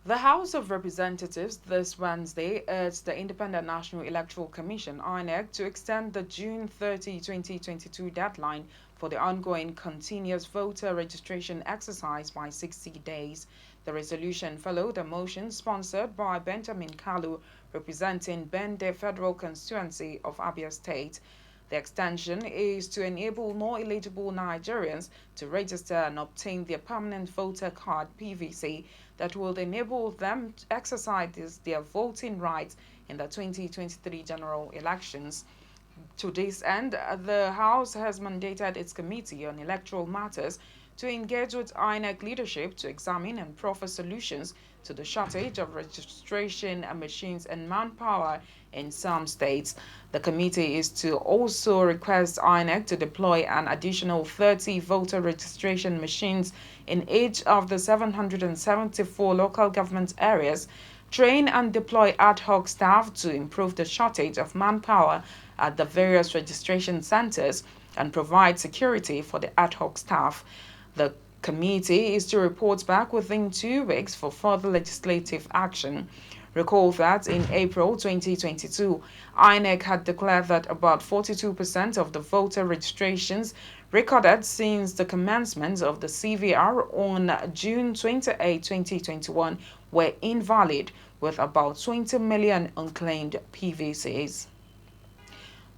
The House of Representatives this Wednesday urged the Independent National Electoral Commission (INEC) to extend the June 30, 2022 deadline for the ongoing continuous voter registration exercise by 60 days. The resolution followed a motion sponsored by Benjamin Kalu, representing Bende Federal Constituency of Abia State. The extension is to enable more eligible Nigerians to register and obtain their permanent voter card (PVC) that will enable them to exercise their voting rights in the 2023 general elections. To this end, the House has mandated its Committee on Electoral Matters to engage with INEC leadership to examine and proffer solutions to the shortage of registration machines and manpower in some states. The committee is to also request INEC to deploy an additional 30 voter registration machines in each of the 774 local government areas, train and deploy ad hoc staff to improve the shortage of manpower at the various registration centers, and provide security for the ad hoc staff. The committee is to report back within 2 weeks for further legislative action. Recall that in April 2022, INEC had declared that about 42% of the voter registrations recorded since the commencement of the CVR on June 28, 2021 were invalid, with about 20 million unclaimed PVCs.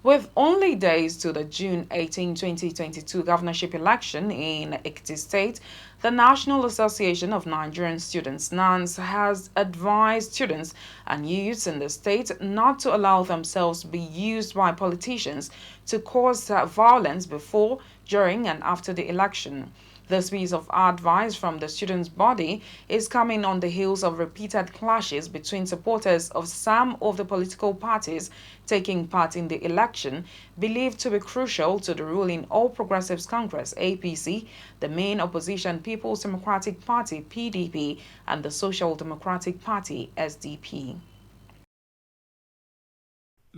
With only days to the June 18, 2022 governorship election in Ekiti State, the National Association of Nigerian Students (NANS) has advised students and youths in the state not to allow themselves to be used by politicians to cause violence before, during, and after the election. This piece of advice from the students' body is coming on the heels of repeated clashes between supporters of some of the political parties taking part in the election, believed to be crucial to the ruling All Progressives Congress (APC), the main opposition People's Democratic Party (PDP), and the Social Democratic Party (SDP).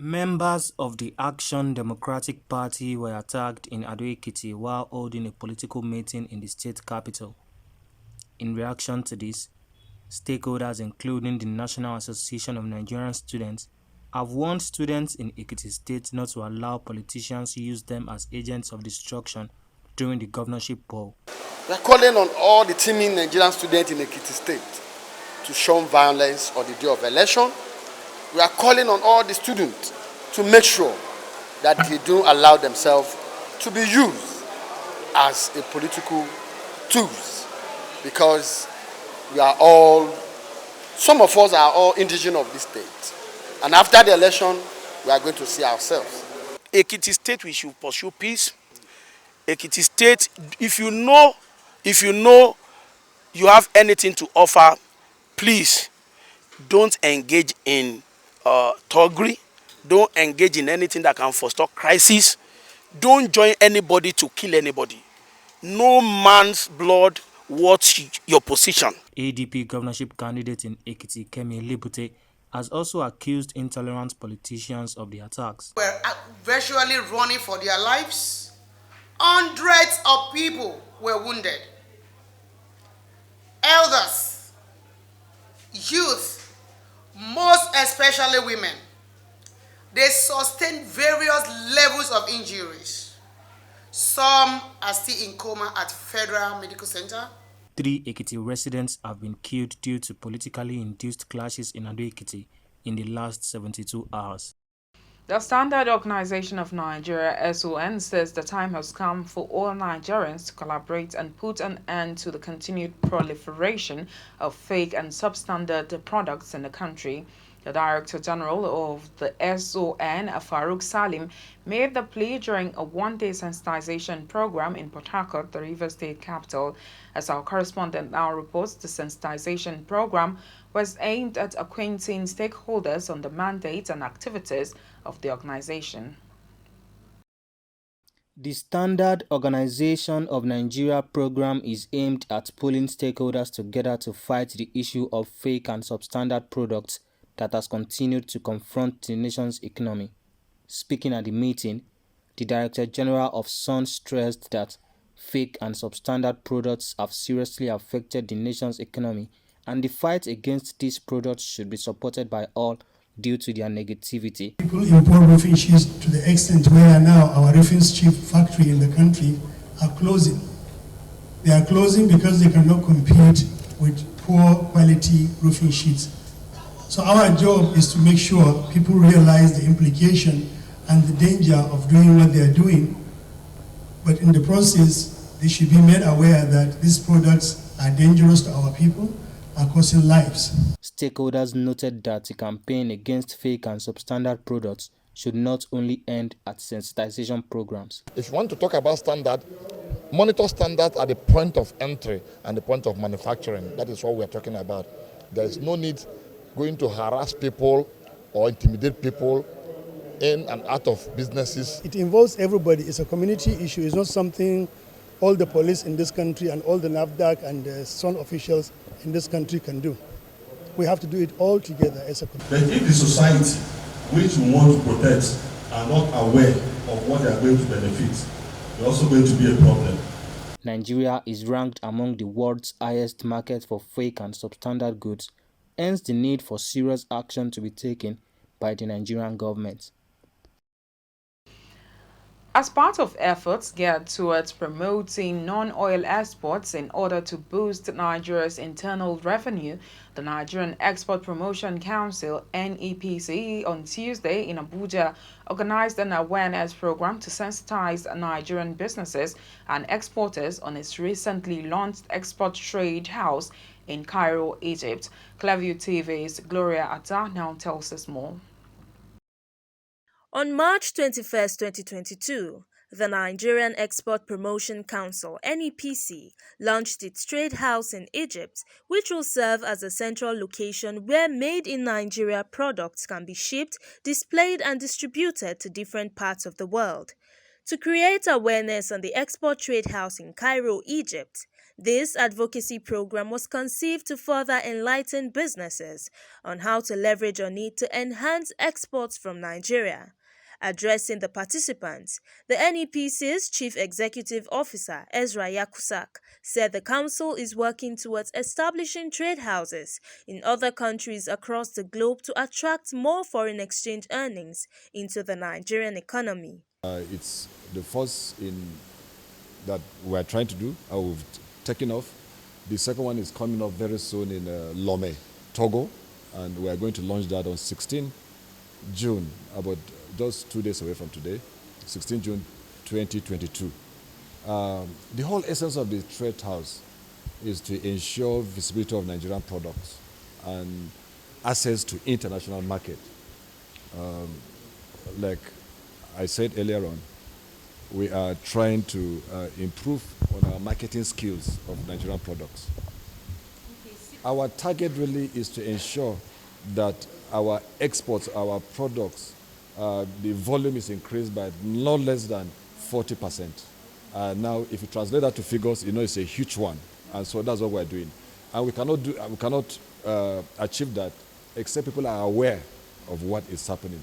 Members of the Action Democratic Party were attacked in Ado-Ekiti while holding a political meeting in the state capital. In reaction to this, stakeholders including the National Association of Nigerian Students have warned students in Ekiti State not to allow politicians use them as agents of destruction during the governorship poll. We are calling on all the teeming Nigerian students in Ekiti State to shun violence on the day of election. We are calling on all the students to make sure that they don't allow themselves to be used as a political tools, because we are all, some of us are all indigenous of this state. And after the election, we are going to see ourselves. Ekiti State, we should pursue peace. Ekiti State, if you know you have anything to offer, please don't engage in thuggery. Don't engage in anything that can foster crisis. Don't join anybody to kill anybody. No man's blood worth your position. ADP governorship candidate in Ekiti, Kemi Libute, has also accused intolerant politicians of the attacks. Were virtually running for their lives. Hundreds of people were wounded. Elders, youth, most especially women, they sustained various levels of injuries. Some are still in coma at Federal Medical Center. 3 Ekiti residents have been killed due to politically induced clashes in Ado-Ekiti in the last 72 hours. The Standard Organization of Nigeria (SON) says the time has come for all Nigerians to collaborate and put an end to the continued proliferation of fake and substandard products in the country. The Director General of the SON, Farouk Salim, made the plea during a one-day sensitization program in Port Harcourt, the Rivers State capital. As our correspondent now reports, the sensitization program was aimed at acquainting stakeholders on the mandate and activities of the organization. The Standard Organization of Nigeria program is aimed at pulling stakeholders together to fight the issue of fake and substandard products that has continued to confront the nation's economy. Speaking at the meeting, the Director General of SON stressed that fake and substandard products have seriously affected the nation's economy and the fight against these products should be supported by all due to their negativity. People import roofing sheets to the extent where now our roofing sheet factory in the country are closing. They are closing because they cannot compete with poor quality roofing sheets. So our job is to make sure people realize the implication and the danger of doing what they are doing. But in the process, they should be made aware that these products are dangerous to our people, are causing lives. Stakeholders noted that the campaign against fake and substandard products should not only end at sensitization programs. If you want to talk about standard, monitor standards at the point of entry and the point of manufacturing. That is what we are talking about. There is no need going to harass people or intimidate people in and out of businesses. It involves everybody. It's a community issue. It's not something all the police in this country and all the NAFDAC and the SON officials in this country can do. We have to do it all together as a community. But if the society, which we want to protect, are not aware of what they are going to benefit, it's also going to be a problem. Nigeria is ranked among the world's highest market for fake and substandard goods, hence the need for serious action to be taken by the Nigerian government. As part of efforts geared towards promoting non-oil exports in order to boost Nigeria's internal revenue, the Nigerian Export Promotion Council (NEPC) on Tuesday in Abuja organized an awareness program to sensitize Nigerian businesses and exporters on its recently launched export trade house in Cairo, Egypt. Clearview TV's Gloria Atta now tells us more. On March 21, 2022, the Nigerian Export Promotion Council (NEPC) launched its trade house in Egypt, which will serve as a central location where made in Nigeria products can be shipped, displayed and distributed to different parts of the world. To create awareness on the export trade house in Cairo, Egypt, this advocacy program was conceived to further enlighten businesses on how to leverage on it to enhance exports from Nigeria. Addressing the participants, the NEPC's Chief Executive Officer, Ezra Yakusak, said the council is working towards establishing trade houses in other countries across the globe to attract more foreign exchange earnings into the Nigerian economy. It's the first that we're trying to do, we've taken off. The second one is coming up very soon in Lomé, Togo, and we are going to launch that on 16 June, about just 2 days away from today, 16 June 2022. The whole essence of the trade house is to ensure visibility of Nigerian products and access to international market. Like I said earlier on, we are trying to improve on our marketing skills of Nigerian products. Our target really is to ensure that our exports, our products, the volume is increased by no less than 40%. Now, if you translate that to figures, you know it's a huge one, and so that's what we're doing. And we cannot achieve that except people are aware of what is happening.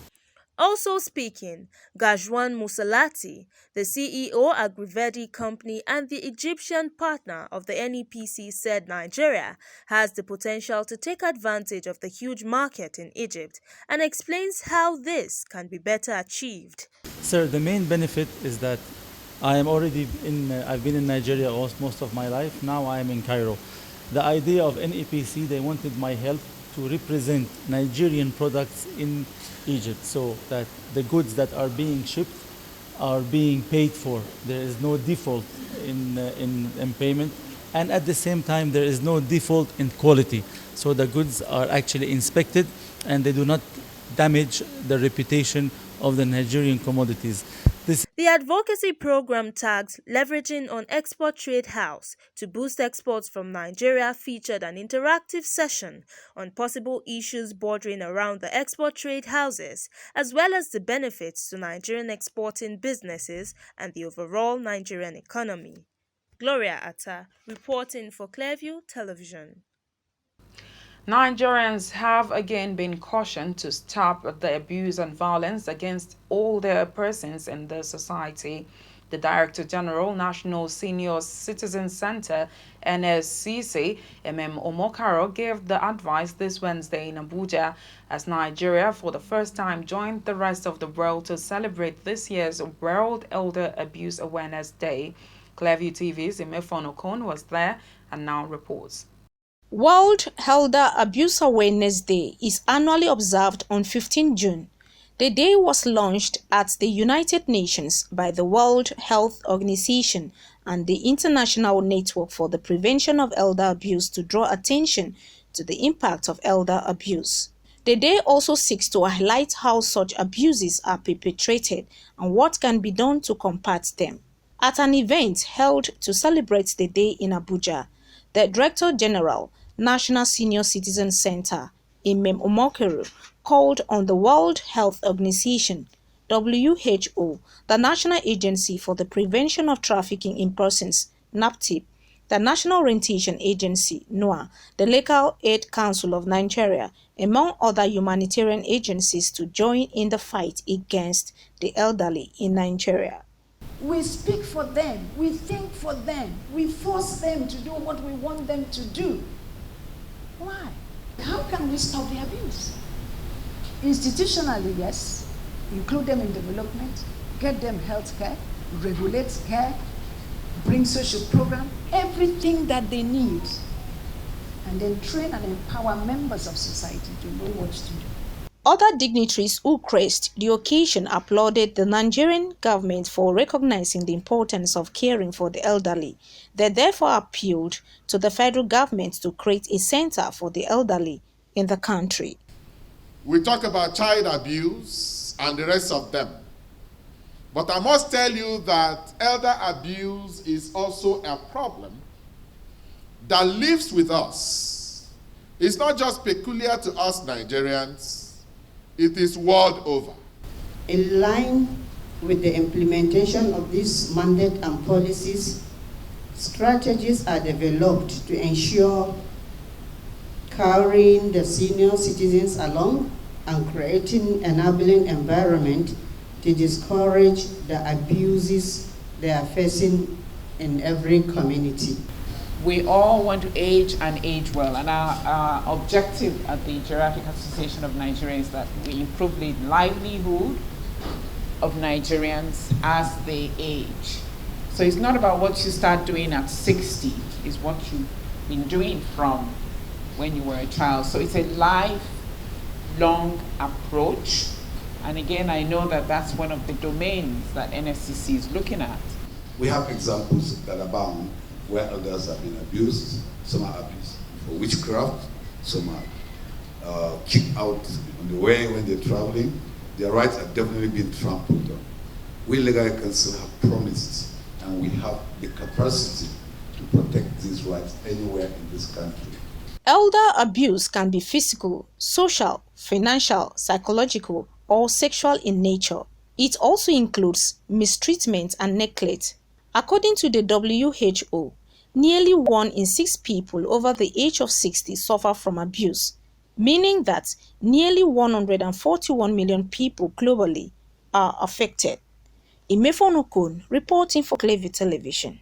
Also speaking, Gajwan Musalati, the CEO ABRIDGED company and the Egyptian partner of the NEPC, said Nigeria has the potential to take advantage of the huge market in Egypt and explains how this can be better achieved. Sir, the main benefit is that I've been in Nigeria most of my life. Now I am in Cairo. The idea of NEPC, they wanted my help to represent Nigerian products in Egypt, so that the goods that are being shipped are being paid for. There is no default in payment, and at the same time there is no default in quality. So the goods are actually inspected and they do not damage the reputation of the Nigerian commodities. The advocacy program tagged Leveraging on Export Trade House to boost exports from Nigeria featured an interactive session on possible issues bordering around the export trade houses, as well as the benefits to Nigerian exporting businesses and the overall Nigerian economy. Gloria Atta, reporting for Clearview Television. Nigerians have again been cautioned to stop the abuse and violence against older persons in the society. The Director General, National Senior Citizen Center, NSCC, Omokaro, gave the advice this Wednesday in Abuja as Nigeria for the first time joined the rest of the world to celebrate this year's World Elder Abuse Awareness Day. Clearview TV's Imefon Okon was there and now reports. World Elder Abuse Awareness Day is annually observed on 15 June. The day was launched at the United Nations by the World Health Organization and the International Network for the Prevention of Elder Abuse to draw attention to the impact of elder abuse. The day also seeks to highlight how such abuses are perpetrated and what can be done to combat them. At an event held to celebrate the day in Abuja, the Director General, National Senior Citizen Center, Omokaro, called on the World Health Organization, WHO, the National Agency for the Prevention of Trafficking in Persons, NAPTIP, the National Orientation Agency, NOAA, the Legal Aid Council of Nigeria, among other humanitarian agencies to join in the fight against the elderly in Nigeria. We speak for them, we think for them, we force them to do what we want them to do. Why? How can we stop the abuse? Institutionally, yes, include them in development, get them health care, regulate care, bring social program, everything that they need, and then train and empower members of society to know what to do. Other dignitaries who graced the occasion applauded the Nigerian government for recognizing the importance of caring for the elderly. They therefore appealed to the federal government to create a center for the elderly in the country. We talk about child abuse and the rest of them. But I must tell you that elder abuse is also a problem that lives with us. It's not just peculiar to us Nigerians. It is world over. In line with the implementation of this mandate and policies, strategies are developed to ensure carrying the senior citizens along and creating an enabling environment to discourage the abuses they are facing in every community. We all want to age and age well, and our objective at the Geriatric Association of Nigeria is that we improve the livelihood of Nigerians as they age. So it's not about what you start doing at 60, it's what you've been doing from when you were a child. So it's a lifelong approach, and again, I know that that's one of the domains that NSCC is looking at. We have examples that abound where elders have been abused. Some are abused for witchcraft, some are kicked out on the way when they're traveling. Their rights are definitely being trampled on. We Legal Council have promised, and we have the capacity to protect these rights anywhere in this country. Elder abuse can be physical, social, financial, psychological, or sexual in nature. It also includes mistreatment and neglect. According to the WHO, nearly 1 in 6 people over the age of 60 suffer from abuse, meaning that nearly 141 million people globally are affected. Imefon Okon reporting for Clearview Television.